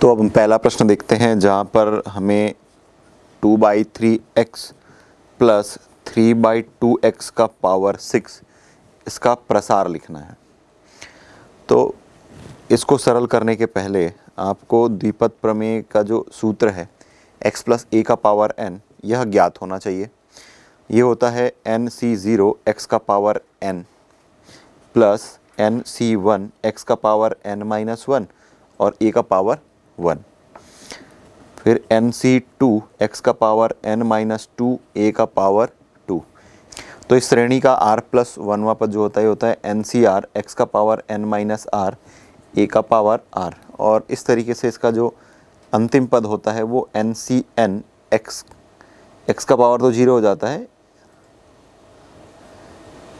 तो अब हम पहला प्रश्न देखते हैं जहाँ पर हमें 2/3x प्लस 3/2x का पावर 6 इसका प्रसार लिखना है। तो इसको सरल करने के पहले आपको द्विपद प्रमेय का जो सूत्र है x प्लस a का पावर n यह ज्ञात होना चाहिए। ये होता है nc0 x का power n plus nc1 x का पावर n-1 और a का पावर 1, फिर nc2 x का पावर n-2 a का पावर 2। तो इस श्रेणी का r प्लस 1वां पद जो होता है ncr x का पावर n-r a का पावर r, और इस तरीके से इसका जो अंतिम पद होता है वो ncn x का पावर तो 0 हो जाता है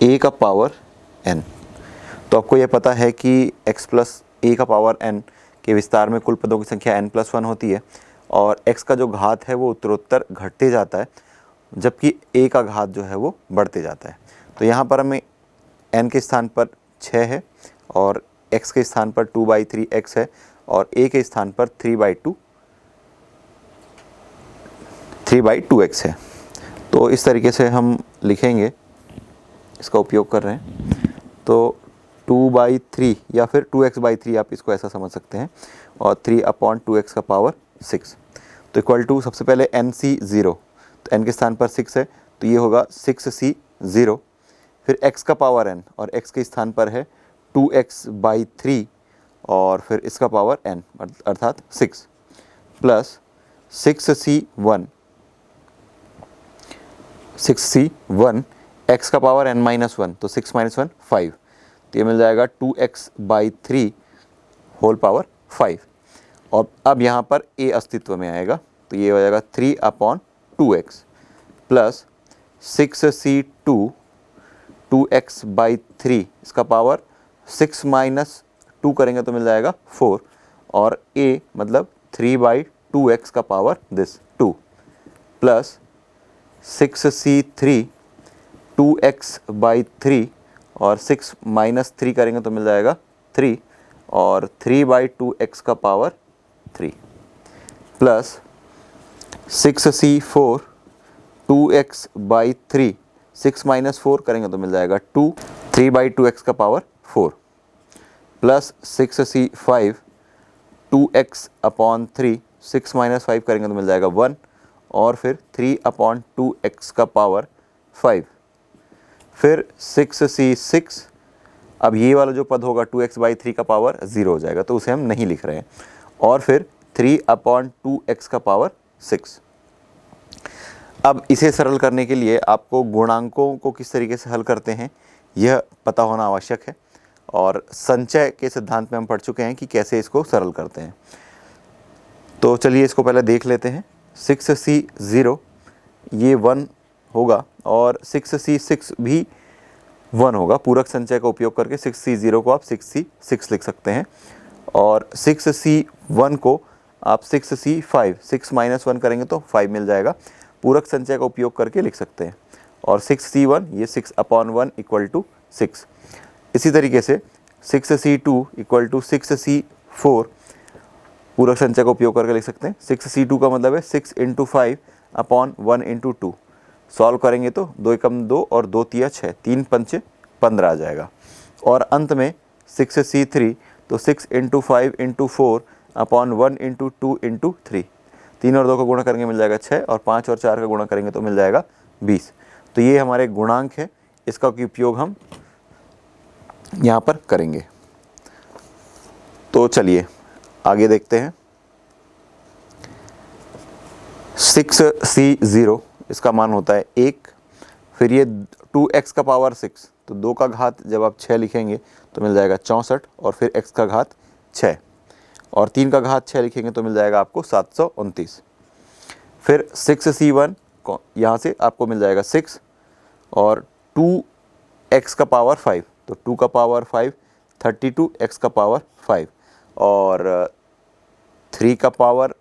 a का पावर n। तो आपको यह पता है कि x प्लस a का पावर n के विस्तार में कुल पदों की संख्या n+1 होती है और x का जो घात है वो उत्तरोत्तर घटते जाता है, जबकि a का घात जो है वो बढ़ते जाता है। तो यहाँ पर हमें n के स्थान पर 6 है और x के स्थान पर 2/3x है और a के स्थान पर 3/2x है। तो इस तरीके से हम लिखेंगे, इसका उपयोग कर रहे हैं। तो 2/3 या फिर 2x/3 आप इसको ऐसा समझ सकते हैं और 3/2x का पावर 6 तो इक्वल टू सबसे पहले nc0, तो n के स्थान पर 6 है तो ये होगा 6c0, फिर x का पावर n और x के स्थान पर है 2x/3 और फिर इसका पावर n अर्थात 6 प्लस 6c1 x का पावर n-1 तो 6 - 1 5, तो ये मिल जाएगा 2x/3 होल पावर 5। और अब यहाँ पर a अस्तित्व में आएगा तो ये हो जाएगा 3/2x प्लस 6c2 2x/3 इसका पावर 6 - 2 करेंगे तो मिल जाएगा 4 और a मतलब 3/2x का power this 2 plus 6c3 2x/3 और 6 - 3 करेंगे तो मिल जाएगा 3 और 3/2x का पावर 3 प्लस 6c4 2x/3 6 - 4 करेंगे तो मिल जाएगा 2 3/2x का पावर 4 प्लस 6c5 2x/3 6 - 5 करेंगे तो मिल जाएगा 1 और फिर 3/2x का पावर 5, फिर 6c6। अब ये वाला जो पद होगा 2x/3 का पावर 0 हो जाएगा तो उसे हम नहीं लिख रहे हैं, और फिर 3/2x का पावर 6। अब इसे सरल करने के लिए आपको गुणांकों को किस तरीके से हल करते हैं यह पता होना आवश्यक है, और संचय के सिद्धांत में हम पढ़ चुके हैं कि कैसे इसको सरल करते हैं। तो चलिए इसको पहले देख लेते हैं। 6c0 ये 1 होगा और 6c6 भी 1 होगा। पूरक संचय का उपयोग करके 6c0 को आप 6c6 लिख सकते हैं और 6c1 को आप 6c5 6 - 1 करेंगे तो 5 मिल जाएगा। पूरक संचय का उपयोग करके लिख सकते हैं और 6c1 ये 6/1 = 6। इसी तरीके से 6c2 = 6c4 पूरक संचय का उपयोग करके लिख सकते हैं। 6c2 का मतलब है 6 × 5/1 × 2। सॉल्व करेंगे तो 2 एकम 2 और 2 तिया 6, 3 पंचे 15 आ जाएगा। और अंत में 6c3 तो 6 × 5 × 4/1 × 2 × 3, 3 और 2 का गुणा करेंगे मिल जाएगा 6 और 5 और 4 का गुणा करेंगे तो मिल जाएगा 20। तो ये हमारे गुणांक है, इसका उपयोग हम यहाँ पर करेंगे। तो चलिए आगे देखते हैं। 6c0 इसका मान होता है 1, फिर ये 2x का पावर 6 तो 2 का घात जब आप 6 लिखेंगे तो मिल जाएगा 64 और फिर x का घात 6 और 3 का घात 6 लिखेंगे तो मिल जाएगा आपको 729। फिर 6c1 यहाँ से आपको मिल जाएगा 6 और 2x का पावर 5 तो 2 का पावर 5 32 x का पावर 5 और 3 का पावर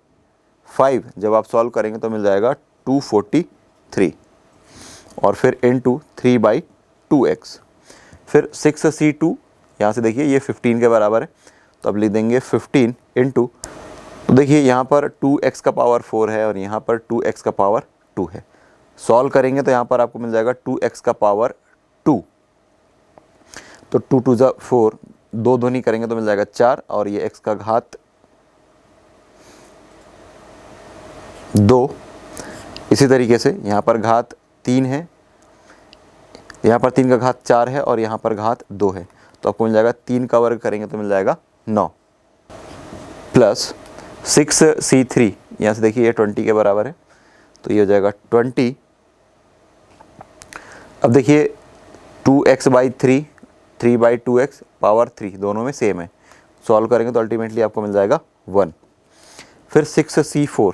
5 जब आप सॉल्व करेंगे तो मिल जाएगा 243 और फिर इंटू 3/2x। फिर 6c2 यहाँ से देखिए ये 15 के बराबर है तो अब लिख देंगे 15 इंटू तो देखिए यहाँ पर 2x का पावर 4 है और यहाँ पर 2x का पावर 2 है। सॉल्व करेंगे तो यहाँ पर आपको मिल जाएगा 2x का पावर 2, तो 2 2 जा 4, दो दूनी करेंगे तो मिल जाएगा 4 और ये x का घात 2। इसी तरीके से यहाँ पर घात 3 है, यहाँ पर 3 का घात 4 है और यहाँ पर घात 2 है, तो आपको मिल जाएगा 3 का वर्ग करेंगे तो मिल जाएगा 9 प्लस 6c3, यहाँ से देखिए ये 20 के बराबर है तो ये हो जाएगा 20। अब देखिए 2x/3, 3/2x पावर 3 दोनों में सेम है, सॉल्व करेंगे तो अल्टीमेटली आपको मिल जाएगा 1। फिर 6c4,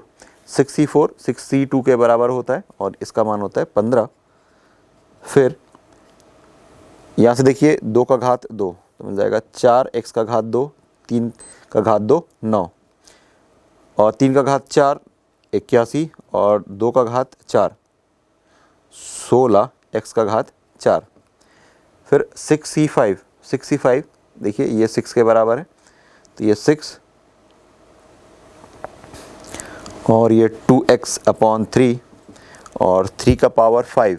6c4 6c2 के बराबर होता है और इसका मान होता है 15। फिर यहाँ से देखिए 2 का घात 2 तो मिल जाएगा 4x का घात 2, 3 का घात 2 9 और 3 का घात 4 81 और 2 का घात 4 16, x का घात 4। फिर 6c5, 6c5 देखिए ये 6 के बराबर है तो ये 6 और ये 2x/3 और 3 का पावर 5,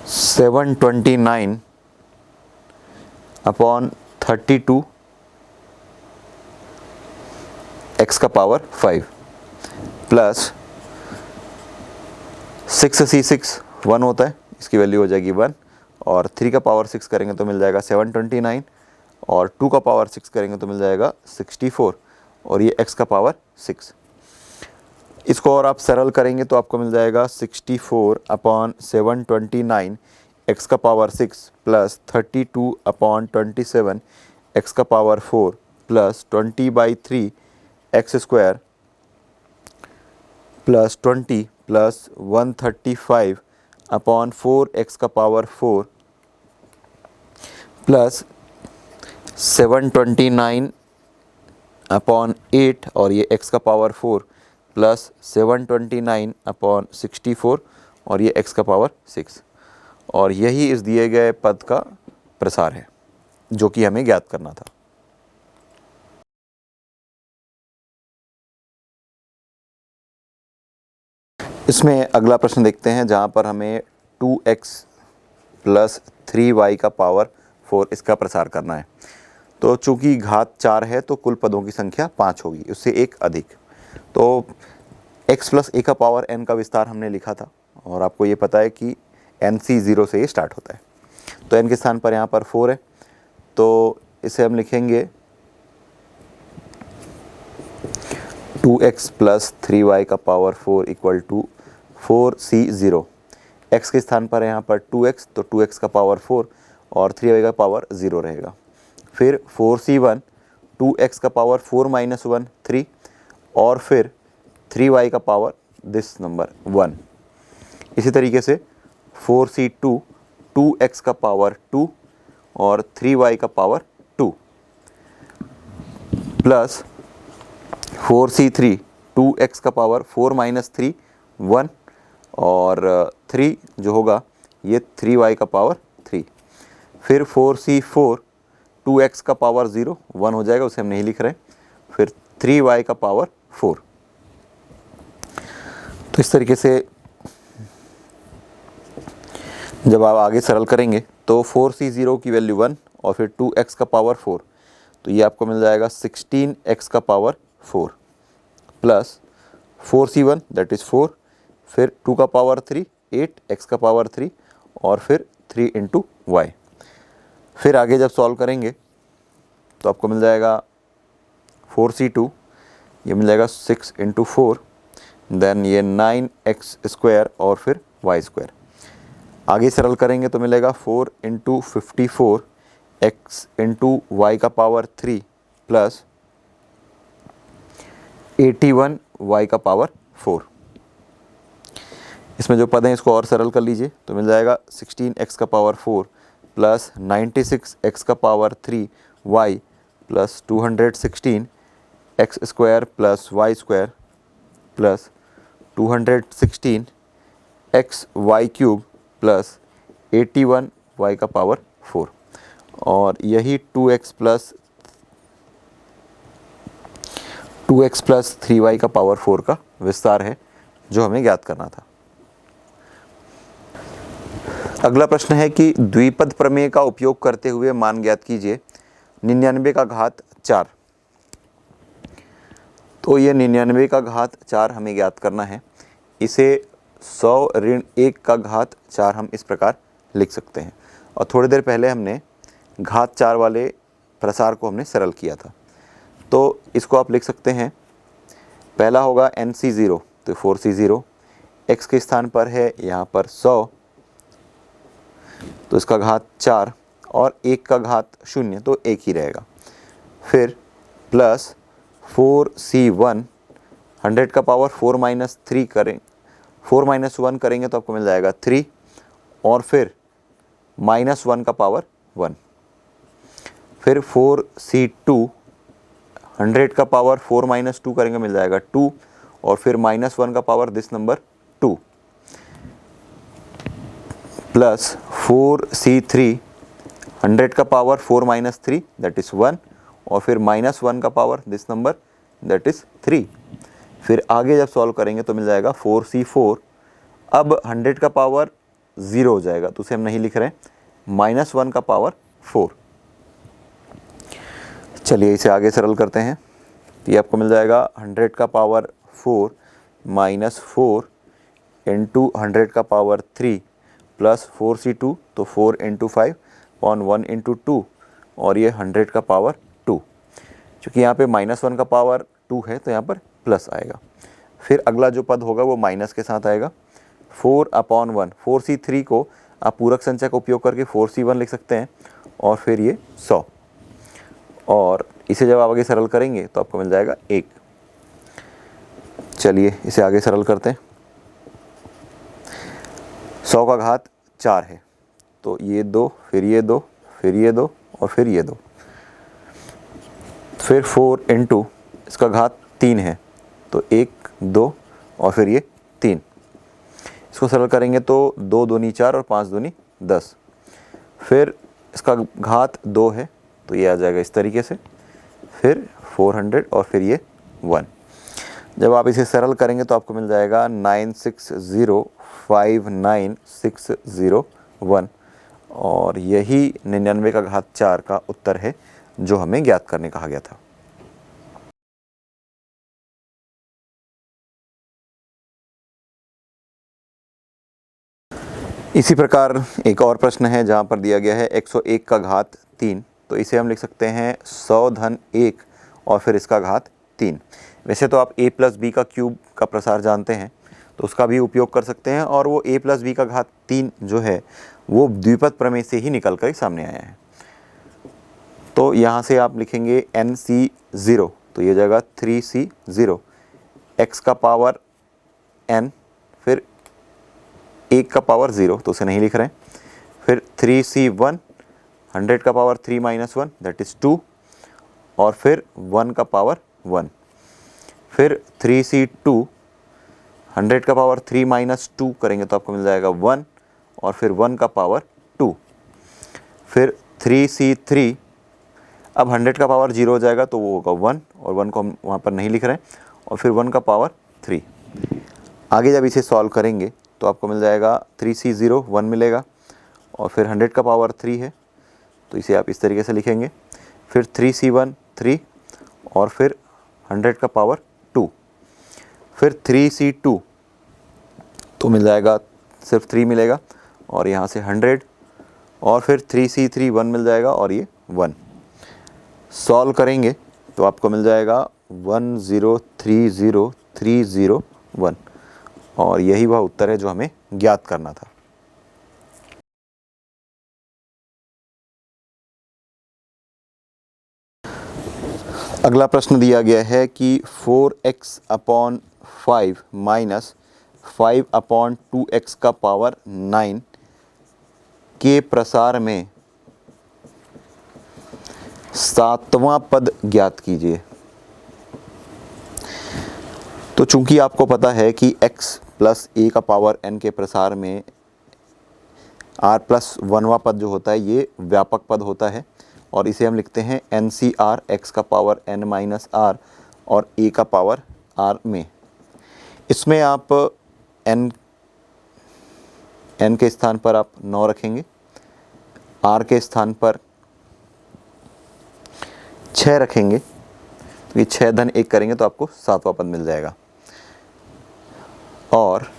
729/32 x का पावर 5 प्लस 6c6 1 होता है, इसकी वैल्यू हो जाएगी 1 और 3 का पावर 6 करेंगे तो मिल जाएगा 729 और 2 का पावर 6 करेंगे तो मिल जाएगा 64 और ये x का पावर 6। इसको और आप सरल करेंगे तो आपको मिल जाएगा 64/729 x का पावर 6 प्लस 32/27 x का power 4 plus 20/3 x square plus 20 plus 135/4 x का पावर 4 प्लस 729/8 और ये x का पावर 4 प्लस 729/64 और ये x का पावर 6 और यही इस दिए गए पद का प्रसार है जो कि हमें ज्ञात करना था। इसमें अगला प्रश्न देखते हैं जहाँ पर हमें 2x प्लस 3y का पावर 4 इसका प्रसार करना है। तो चूंकि घात 4 है तो कुल पदों की संख्या 5 होगी, उससे एक अधिक। तो x प्लस a का पावर n का विस्तार हमने लिखा था और आपको ये पता है कि nc 0 से ये स्टार्ट होता है। तो n के स्थान पर यहाँ पर 4 है तो इसे हम लिखेंगे 2x प्लस 3y का power 4 equal to 4c0। x के स्थान पर है यहाँ पर 2x तो 2x का पावर 4 और 3y का पावर 0 रहेगा। फिर 4c1 2x का पावर 4 माइनस 1 3 और फिर 3y का पावर दिस नंबर 1। इसी तरीके से 4c2 2x का पावर 2 और 3y का पावर 2 प्लस 4c3 2x का पावर 4 माइनस 3 1 और 3 जो होगा ये 3y का पावर 3। फिर 4c4 2x का पावर 0 1 हो जाएगा, उसे हम नहीं लिख रहे। फिर 3y का पावर 4। तो इस तरीके से जब आप आगे सरल करेंगे तो 4c0 की वैल्यू 1 और फिर 2x का पावर 4 तो ये आपको मिल जाएगा 16x का power 4 plus 4c1 that is 4, फिर 2 का पावर 3 8x का पावर 3 और फिर 3 इंटू y। फिर आगे जब सॉल्व करेंगे तो आपको मिल जाएगा 4c2 ये मिल जाएगा 6 इंटू 4 देन ये 9x स्क्वायर और फिर y स्क्वायर। आगे सरल करेंगे तो मिलेगा 4 इंटू 54 x इंटू y का पावर 3 प्लस 81 y का पावर 4। इसमें जो पद हैं इसको और सरल कर लीजिए तो मिल जाएगा 16x का पावर 4 प्लस 96x का power 3 y plus 216 x square plus y square plus 216 x y cube plus 81 y का पावर 4 और यही 2x प्लस 3y का पावर 4 का विस्तार है जो हमें ज्ञात करना था। अगला प्रश्न है कि द्विपद प्रमेय का उपयोग करते हुए मान ज्ञात कीजिए 99 का घात 4। तो ये 99 का घात 4 हमें ज्ञात करना है। इसे 100 ऋण 1 का घात 4 हम इस प्रकार लिख सकते हैं। और थोड़ी देर पहले हमने घात 4 वाले प्रसार को हमने सरल किया था, तो इसको आप लिख सकते हैं। पहला होगा NC0, तो 4C0, x के स्थान पर है यहाँ पर 100, तो इसका घात 4 और 1 का घात 0, तो 1 ही रहेगा। फिर प्लस 4C1, 100 का पावर 4 माइनस 3 करें, 4 माइनस 1 करेंगे तो आपको मिल जाएगा 3, और फिर माइनस 1 का पावर 1। फिर 4C2, 100 का पावर 4 माइनस 2 करेंगे, मिल जाएगा 2, और फिर माइनस 1 का power this number 2, plus 4C3, 100 का पावर 4 माइनस 3 दैट इज़ 1, और फिर माइनस 1 का power this number that is 3। फिर आगे जब सॉल्व करेंगे तो मिल जाएगा 4C4। अब 100 का पावर 0 हो जाएगा, तो उसे हम नहीं लिख रहे हैं, माइनस 1 का पावर 4। चलिए इसे आगे सरल करते हैं। ये आपको मिल जाएगा 100 का पावर 4 माइनस 4 इंटू 100 का पावर 3 प्लस 4C2, तो 4 इंटू 5 अपॉन 1 इंटू 2, और ये 100 का पावर 2। चूँकि यहाँ पे माइनस 1 का पावर 2 है तो यहाँ पर प्लस आएगा। फिर अगला जो पद होगा वो माइनस के साथ आएगा। 4 अपॉन 1, 4C3 को आप पूरक संख्या का उपयोग करके 4C1 लिख सकते हैं, और फिर ये 100, और इसे जब आप आगे सरल करेंगे तो आपको मिल जाएगा 1। चलिए इसे आगे सरल करते हैं। 100 का घात 4 है, तो ये 2, फिर ये 2, फिर ये 2, और फिर ये 2। फिर 4 इंटू इसका घात 3 है, तो 1, 2, और फिर ये 3। इसको सरल करेंगे तो 2 दूनी 4 और 5 दूनी 10। फिर इसका घात 2 है, तो ये आ जाएगा इस तरीके से। फिर 400 और फिर ये 1। जब आप इसे सरल करेंगे तो आपको मिल जाएगा 9605961, और यही 99 का घात 4 का उत्तर है जो हमें ज्ञात करने कहा गया था। इसी प्रकार एक और प्रश्न है जहाँ पर दिया गया है 101 का घात 3, तो इसे हम लिख सकते हैं 100 धन 1 और फिर इसका घात 3। वैसे तो आप a प्लस बी का क्यूब का प्रसार जानते हैं, तो उसका भी उपयोग कर सकते हैं, और वो a प्लस बी का घात 3 जो है वो द्विपद प्रमेय से ही निकल कर सामने आया है। तो यहाँ से आप लिखेंगे NC0, तो ये जाएगा 3C0, x का पावर n, फिर 1 का पावर 0, तो उसे नहीं लिख रहे हैं। फिर 3C1, 100 का पावर 3 माइनस 1 दैट इज़ 2, और फिर 1 का पावर 1। फिर 3C2, 100 का पावर 3 माइनस 2 करेंगे तो आपको मिल जाएगा 1, और फिर 1 का पावर 2। फिर 3C3, अब 100 का पावर 0 हो जाएगा तो वो होगा 1, और 1 को हम वहाँ पर नहीं लिख रहे हैं, और फिर 1 का पावर 3। आगे जब इसे सॉल्व करेंगे तो आपको मिल जाएगा 3C0 1 मिलेगा, और फिर 100 का पावर 3 है, तो इसे आप इस तरीके से लिखेंगे। फिर 3C1 3, और फिर 100 का पावर 2। फिर 3C2, तो मिल जाएगा सिर्फ 3 मिलेगा, और यहाँ से 100, और फिर 3C3 1 मिल जाएगा, और ये 1। सॉल्व करेंगे तो आपको मिल जाएगा 1030301, और यही वह उत्तर है जो हमें ज्ञात करना था। अगला प्रश्न दिया गया है कि 4x upon 5 minus 5 upon 2x का पावर 9 के प्रसार में 7वां पद ज्ञात कीजिए। तो चूंकि आपको पता है कि x प्लस a का पावर n के प्रसार में आर प्लस वनवा पद जो होता है ये व्यापक पद होता है और इसे हम लिखते हैं एन सी आर एक्स का पावर एन माइनस आर और ए का पावर आर में। इसमें आप एन के स्थान पर आप 9 रखेंगे, आर के स्थान पर 6 रखेंगे, तो ये 6 धन 1 करेंगे तो आपको 7वां पद मिल जाएगा। और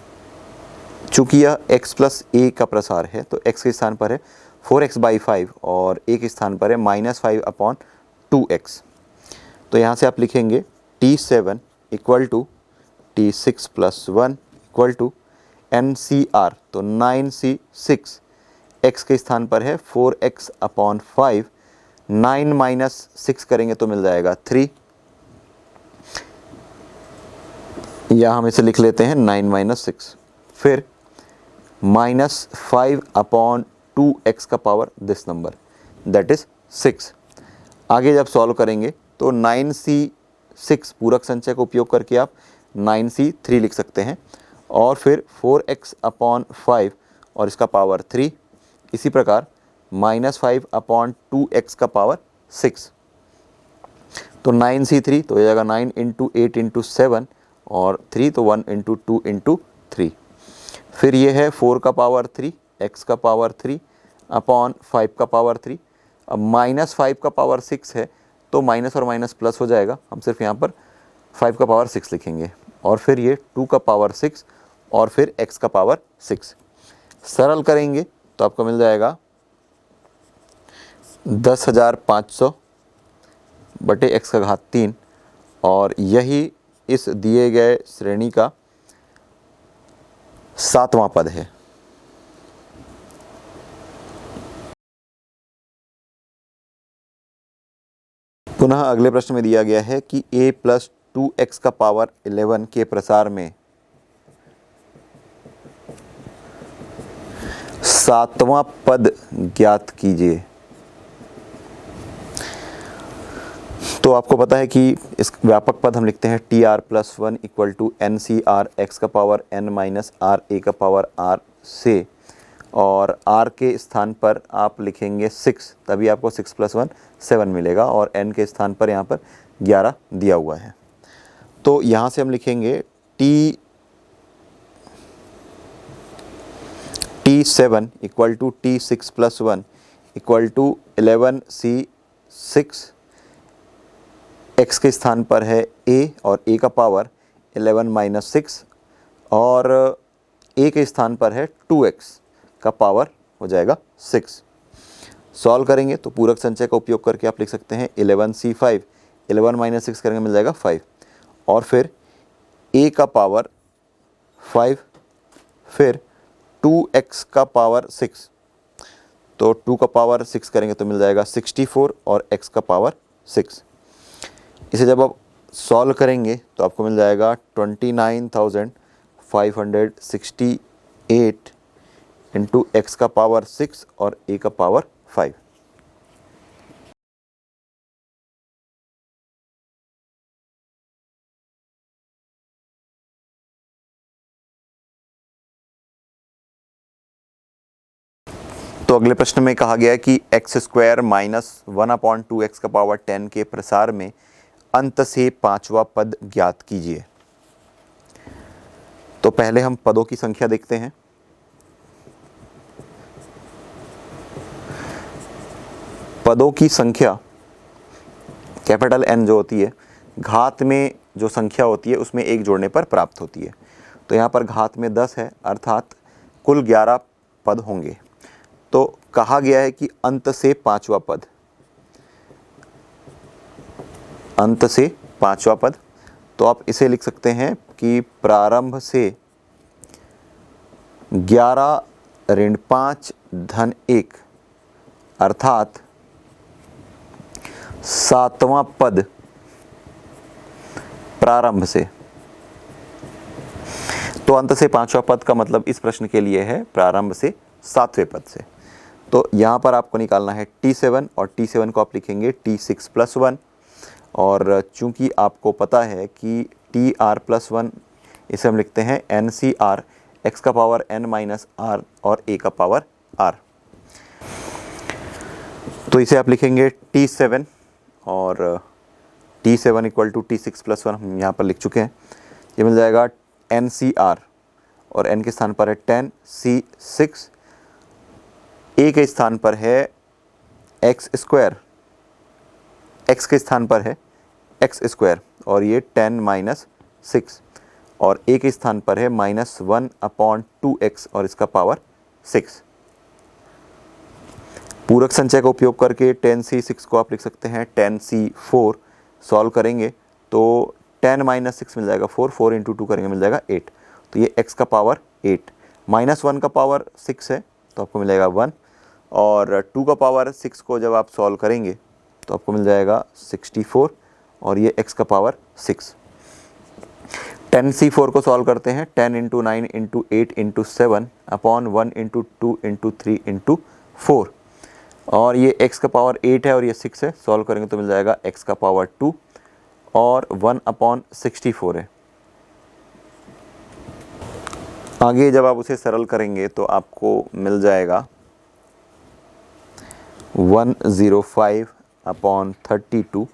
चूंकि यह x प्लस ए का प्रसार है तो x के स्थान पर है 4x/5 और a के स्थान पर है -5/2x। तो यहाँ से आप लिखेंगे T7 equal to T6 + 1 equal to NCR, तो 9C6, x के स्थान पर है 4x/5, 9 - 6 करेंगे तो मिल जाएगा 3, या हम इसे लिख लेते हैं 9 - 6, फिर -5/2x का power this number that is 6। आगे जब सॉल्व करेंगे तो 9C6 पूरक संचय का उपयोग करके आप 9C3 लिख सकते हैं और फिर 4x/5 और इसका पावर 3, इसी प्रकार -5/2x का पावर 6। तो 9C3 तो हो जाएगा 9 × 8 × 7 और 3 तो 1 × 2 × 3। फिर ये है 4 का पावर 3, x का पावर 3 अपॉन 5 का पावर 3। अब -5 का पावर 6 है तो माइनस और माइनस प्लस हो जाएगा, हम सिर्फ यहाँ पर 5 का पावर 6 लिखेंगे और फिर ये 2 का पावर 6 और फिर x का पावर 6। सरल करेंगे तो आपको मिल जाएगा 10,500 बटे x का घात 3 और यही इस दिए गए श्रेणी का 7वां पद है। पुनः अगले प्रश्न में दिया गया है कि a + 2x का पावर 11 के प्रसार में 7वां पद ज्ञात कीजिए। तो आपको पता है कि इस व्यापक पद हम लिखते हैं TR + 1 equal to NCR x का power n minus r a का पावर r से, और r के स्थान पर आप लिखेंगे 6, तभी आपको 6 + 1 7 मिलेगा और n के स्थान पर यहाँ पर 11 दिया हुआ है। तो यहाँ से हम लिखेंगे T7 equal to T6 + 1 equal to 11C6, x के स्थान पर है a और a का पावर 11 - 6 और a के स्थान पर है 2x का पावर हो जाएगा 6। सॉल्व करेंगे तो पूरक संचय का उपयोग करके आप लिख सकते हैं 11C5, 11 - 6 करेंगे मिल जाएगा 5 और फिर a का पावर 5, फिर 2x का पावर 6, तो 2 का पावर 6 करेंगे तो मिल जाएगा 64 और x का पावर 6। इसे जब आप सॉल्व करेंगे तो आपको मिल जाएगा 29,568 इंटू x का पावर 6 और a का पावर 5। तो अगले प्रश्न में कहा गया है कि x² - 1/2x का पावर 10 के प्रसार में अंत से 5वां पद ज्ञात कीजिए। तो पहले हम पदों की संख्या देखते हैं। पदों की संख्या कैपिटल N जो होती है, घात में जो संख्या होती है उसमें 1 जोड़ने पर प्राप्त होती है। तो यहाँ पर घात में 10 है, अर्थात कुल 11 पद होंगे। तो कहा गया है कि अंत से 5वां पद, अंत से 5वां पद, तो आप इसे लिख सकते हैं कि प्रारंभ से 11 ऋण 5 धन 1 अर्थात 7वां पद प्रारंभ से। तो अंत से 5वां पद का मतलब इस प्रश्न के लिए है प्रारंभ से 7वें पद से। तो यहाँ पर आपको निकालना है T7 और T7 को आप लिखेंगे T6 + 1 और चूंकि आपको पता है कि TR + 1 इसे हम लिखते हैं NCR x का पावर n माइनस आर और a का पावर आर। तो इसे आप लिखेंगे T7 और T7 equal to T6 plus 1 हम यहाँ पर लिख चुके हैं। ये मिल जाएगा NCR और n के स्थान पर है 10C6, a के स्थान पर है x स्क्वायर, x के स्थान पर है x स्क्वायर और ये 10 माइनस 6 और a के स्थान पर है -1/2x और इसका पावर 6। पूरक संचय का उपयोग करके 10C6 को आप लिख सकते हैं 10C4। सॉल्व करेंगे तो 10 माइनस 6 मिल जाएगा 4, 4 इंटू 2 करेंगे मिल जाएगा 8। तो ये x का पावर 8, -1 का पावर 6 है तो आपको मिलेगा 1 और 2 का पावर 6 को जब आप सॉल्व करेंगे तो आपको मिल जाएगा 64 और ये x का पावर 6। 10C4 को सॉल्व करते हैं 10 into 9 into 8 into 7 upon 1 into 2 into 3 into 4 और ये x का पावर 8 है और ये 6 है। सॉल्व करेंगे तो मिल जाएगा x का पावर 2 और 1/64 है। आगे जब आप उसे सरल करेंगे तो आपको मिल जाएगा 105/32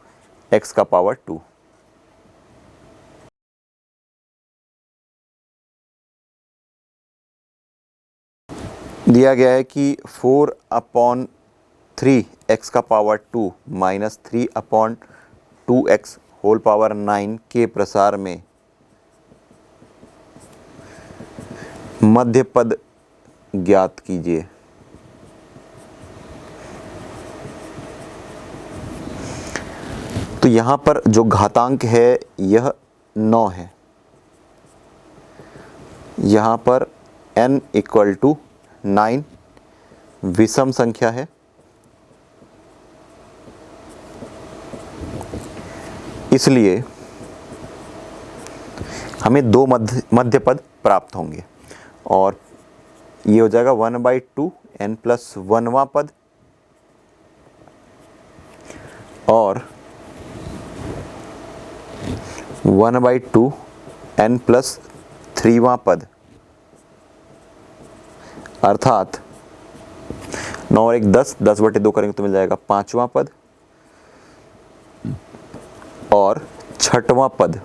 x का पावर 2। दिया गया है कि 4/3 x का power 2 minus 3/2x whole power 9 के प्रसार में मध्य पद ज्ञात कीजिए। तो यहाँ पर जो घातांक है यह 9 है। यहाँ पर n इक्वल टू 9 विषम संख्या है, इसलिए हमें दो मध्य पद प्राप्त होंगे और ये हो जाएगा 1/2 n प्लस 1वां पद और 1/2 n प्लस 3वां पद, अर्थात 9 और 1 10, 10/2 करेंगे तो मिल जाएगा 5वां पद और 6वां पद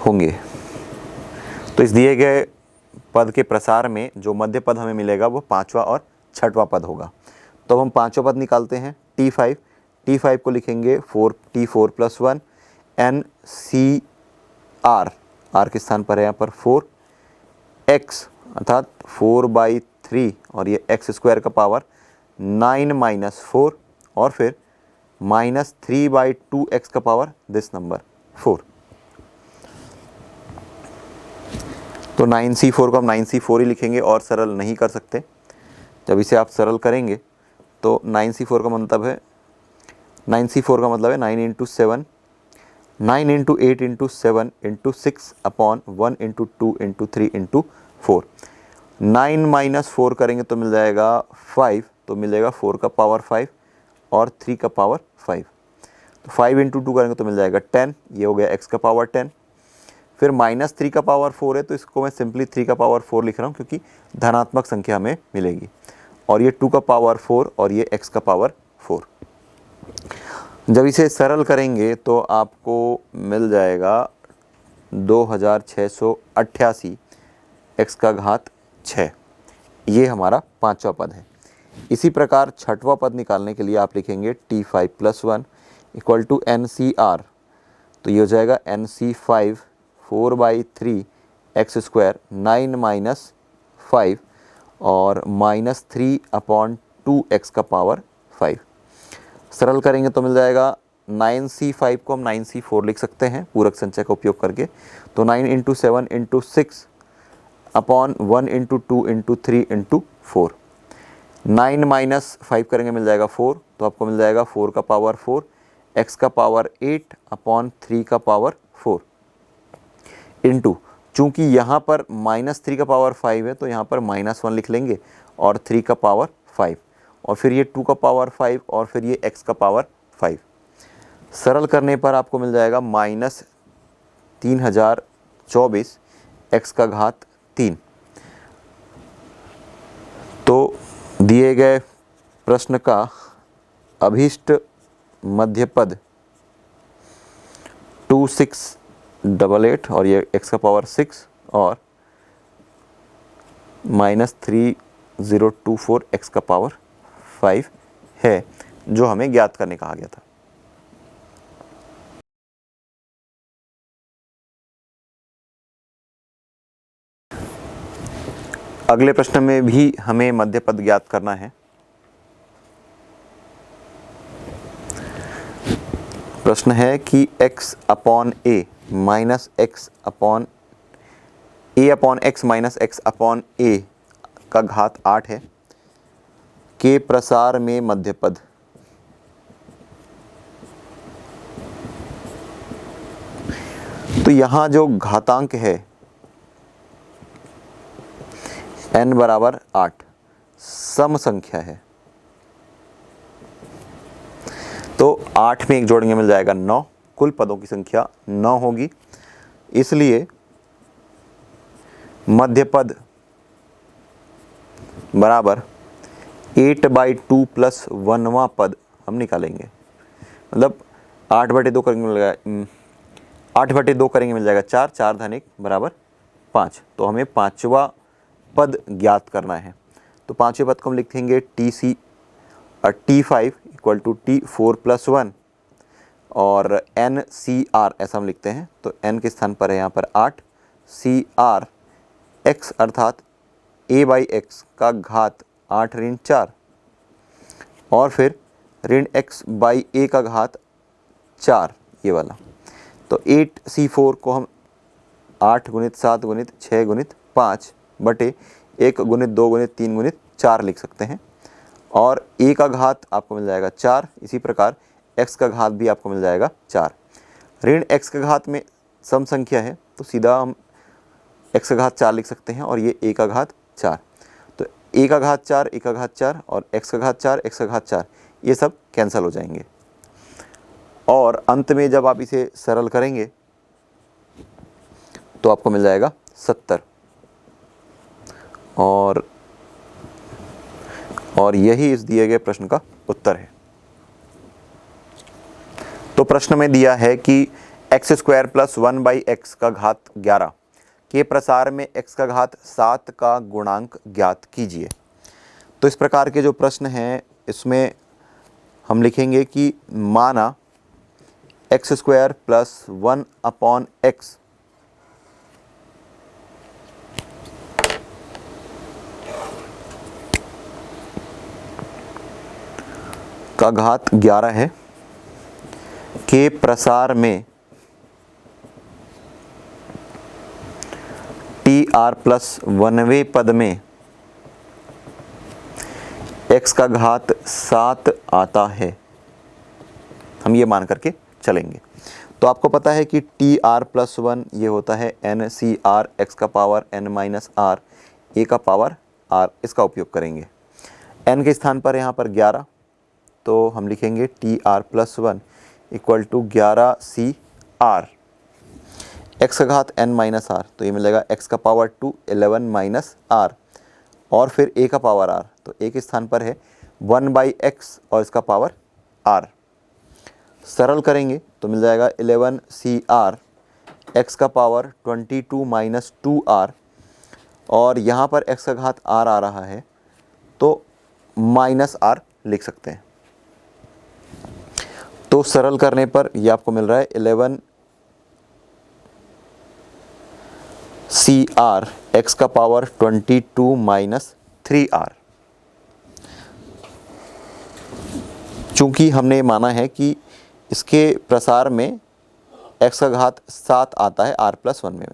होंगे। तो इस दिए गए पद के प्रसार में जो मध्य पद हमें मिलेगा वो 5वां और 6वां पद होगा। तो हम 5वां पद निकालते हैं T5। T5 को लिखेंगे T4 प्लस 1 NCR, R के स्थान पर है यहाँ पर 4x अर्थात 4/3 और ये x स्क्वायर का पावर 9 माइनस 4 और फिर -3/2x का पावर दिस नंबर 4। तो 9C4 को हम 9C4 ही लिखेंगे और सरल नहीं कर सकते। जब इसे आप सरल करेंगे तो 9C4 का मतलब है 9 into 7, 9 into 8 into 7 into 6 upon 1 into 2 into 3 into 4। 9 minus 4 करेंगे तो मिल जाएगा 5, तो मिलेगा 4 का पावर 5 और 3 का पावर 5। तो 5 इंटू 2 करेंगे तो मिल जाएगा 10, ये हो गया x का पावर 10। फिर -3 का पावर 4 है तो इसको मैं सिंपली 3 का पावर 4 लिख रहा हूँ क्योंकि धनात्मक संख्या हमें मिलेगी और ये 2 का पावर 4 और ये x का पावर 4। जब इसे सरल करेंगे तो आपको मिल जाएगा 2688 x का घात 6। ये हमारा 5वां पद है। इसी प्रकार 6वां पद निकालने के लिए आप लिखेंगे T5 plus 1 equal to NCR। तो ये हो जाएगा NC5 4/3 x स्क्वायर 9 माइनस 5 और -3/2x का पावर 5। सरल करेंगे तो मिल जाएगा 9C5 को हम 9C4 लिख सकते हैं पूरक संचय का उपयोग करके। तो 9 into 7 into 6 upon 1 into 2 into 3 into 4। 9 minus 5 करेंगे मिल जाएगा 4, तो आपको मिल जाएगा 4 का पावर 4, x का पावर 8 अपॉन 3 का पावर 4 इंटू, चूँकि यहाँ पर -3 का पावर 5 है तो यहाँ पर -1 लिख लेंगे और 3 का पावर 5 और फिर ये 2 का पावर 5 और फिर ये x का पावर 5। सरल करने पर आपको मिल जाएगा -3024 x का घात 3। दिए गए प्रश्न का अभीष्ट मध्य पद 2688 और ये x का पावर 6 और -3024 x का पावर 5 है, जो हमें ज्ञात करने कहा गया था। अगले प्रश्न में भी हमें मध्य पद ज्ञात करना है। प्रश्न है कि x upon a minus x upon x minus x upon a का घात 8 है के प्रसार में मध्य पद तो यहाँ जो घातांक है n बराबर 8 सम संख्या है, तो 8 में एक जोड़ेंगे मिल जाएगा 9, कुल पदों की संख्या 9 होगी। इसलिए मध्य पद बराबर 8/2 प्लस 1वां पद हम निकालेंगे, मतलब 8/2 करेंगे मिल जाएगा 8/2 करेंगे मिल जाएगा 4, 4 धन 1 बराबर 5। तो हमें 5वां पद ज्ञात करना है। तो 5वें पद को हम लिखेंगे T5 equal to T4 plus 1 और NCR ऐसा हम लिखते हैं। तो n के स्थान पर है यहाँ पर 8, CR x अर्थात a/x का घात 8 ऋण 4 और फिर ऋण x/a का घात 4 ये वाला। तो 8C4 को हम 8 गुणित 7 गुणित 6 गुणित 5 बटे 1 गुणित 2 गुणित 3 गुणित 4 लिख सकते हैं और a का घात आपको मिल जाएगा 4। इसी प्रकार x का घात भी आपको मिल जाएगा 4। ऋण x का घात में सम संख्या है तो सीधा हम x का घात 4 लिख सकते हैं और ये a का घात 4। तो a का घात 4, a का घात 4 और x का घात 4, x का घात 4 ये सब कैंसिल हो जाएंगे और अंत में जब आप इसे सरल करेंगे तो आपको मिल जाएगा 70 और यही इस दिए गए प्रश्न का उत्तर है। तो प्रश्न में दिया है कि x² प्लस 1/x का घात 11 के प्रसार में x का घात 7 का गुणांक ज्ञात कीजिए। तो इस प्रकार के जो प्रश्न हैं इसमें हम लिखेंगे कि माना x² प्लस 1/x का घात 11 है के प्रसार में TR प्लस 1वें पद में x का घात 7 आता है, हम ये मान करके चलेंगे। तो आपको पता है कि TR प्लस 1 ये होता है NCR x का power n minus r a का पावर r, इसका उपयोग करेंगे। n के स्थान पर यहाँ पर 11, तो हम लिखेंगे TR plus 1 equal to 11CR x का घात n माइनस r, तो ये मिलेगा x का पावर 2 11 माइनस r और फिर a का पावर r, तो a के स्थान पर है 1/x और इसका पावर r। सरल करेंगे तो मिल जाएगा 11CR x का पावर 22 माइनस 2r और यहाँ पर x का घात r आ रहा है तो माइनस r लिख सकते हैं। तो सरल करने पर ये आपको मिल रहा है 11CR x का पावर 22 माइनस 3r। चूंकि हमने माना है कि इसके प्रसार में x का घात 7 आता है r प्लस 1 में,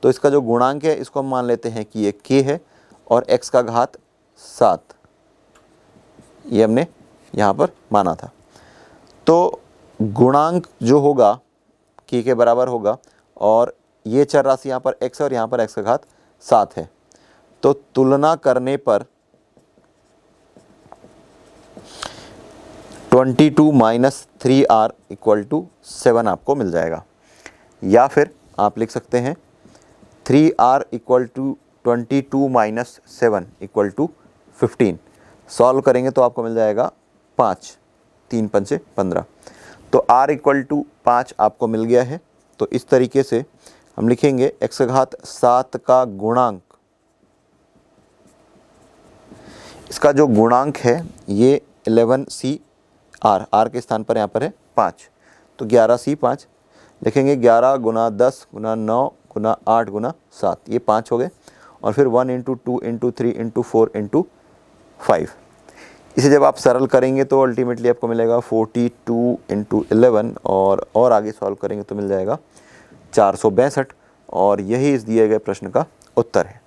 तो इसका जो गुणांक है इसको हम मान लेते हैं कि ये k है और x का घात 7 ये हमने यहाँ पर माना था। तो गुणांक जो होगा k के बराबर होगा और ये चर राशि यहाँ पर x है और यहाँ पर x का घात 7 है। तो तुलना करने पर 22 माइनस 3r इक्वल टू 7 आपको मिल जाएगा, या फिर आप लिख सकते हैं 3r equal to 22 minus 7 equal to 15। Solve करेंगे तो आपको मिल जाएगा 5, 3 पंचे 15। तो r इक्वल टू 5 आपको मिल गया है। तो इस तरीके से हम लिखेंगे x का घात 7 का गुणांक, इसका जो गुणांक है ये 11c r के स्थान पर यहाँ पर है 5, तो 11c5 लिखेंगे। 11 गुना 10 गुना 9 गुना 8 गुना 7, ये 5 हो गए। और फिर 1 इंटू 2 इंटू 3 इंटू 4 इंटू 5। इसे जब आप सरल करेंगे तो अल्टीमेटली आपको मिलेगा 42 इंटू 11 और आगे सॉल्व करेंगे तो मिल जाएगा 462। और यही इस दिए गए प्रश्न का उत्तर है।